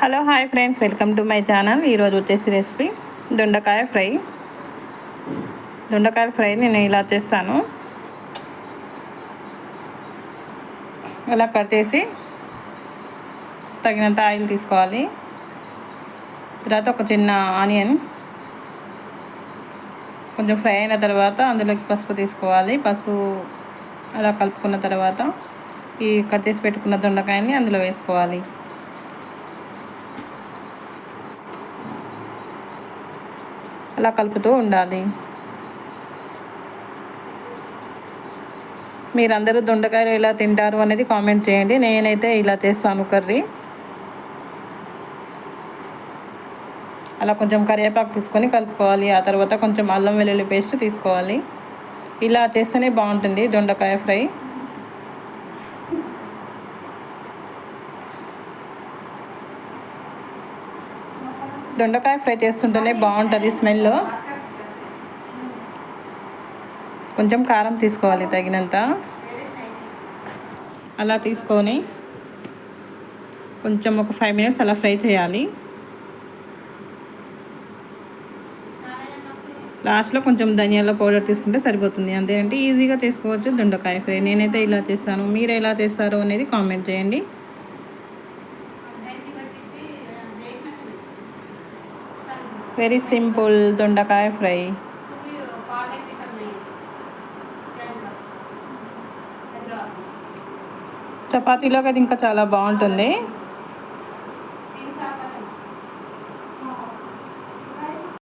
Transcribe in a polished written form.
Hello hi friends, welcome to my channel. ఈరోజు వచ్చేసి recipe దొండకాయ ఫ్రై. దొండకాయ ఫ్రై నేను ఇలా చేస్తాను. ఇలా కట్ చేసి తగినంత ఆయిల్ తీసుకోవాలి. తర్వాత ఒక చిన్న ఆనియన్ కొంచెం ఫ్రై అయిన తర్వాత అందులోకి పసుపు తీసుకోవాలి. పసుపు అలా కలుపుకున్న తర్వాత ఈ కట్ చేసి పెట్టుకున్న దొండకాయని అందులో వేసుకోవాలి. అలా కలుపుతూ ఉండాలి. మీరందరూ దొండకాయలు ఎలా తింటారు అనేది కామెంట్ చేయండి. నేనైతే ఇలా చేస్తాను కర్రీ. అలా కొంచెం కరివేపాకు తీసుకొని కలుపుకోవాలి. ఆ తర్వాత కొంచెం అల్లం వెల్లుల్లి పేస్ట్ తీసుకోవాలి. ఇలా చేస్తేనే బాగుంటుంది దొండకాయ ఫ్రై. దొండకాయ ఫ్రై చేస్తుంటేనే బాగుంటుంది స్మెల్. కొంచెం కారం తీసుకోవాలి తగినంత. అలా తీసుకొని కొంచెం ఒక 5 minutes అలా ఫ్రై చేయాలి. లాస్ట్లో కొంచెం ధనియాల పౌడర్ తీసుకుంటే సరిపోతుంది. అంతేంటే ఈజీగా చేసుకోవచ్చు దొండకాయ ఫ్రై. నేనైతే ఇలా చేస్తాను. మీరు ఎలా చేస్తారో అనేది కామెంట్ చేయండి. వెరీ సింపుల్ దొండకాయ ఫ్రై. చపాతీలోకి అది ఇంకా చాలా బాగుంటుంది.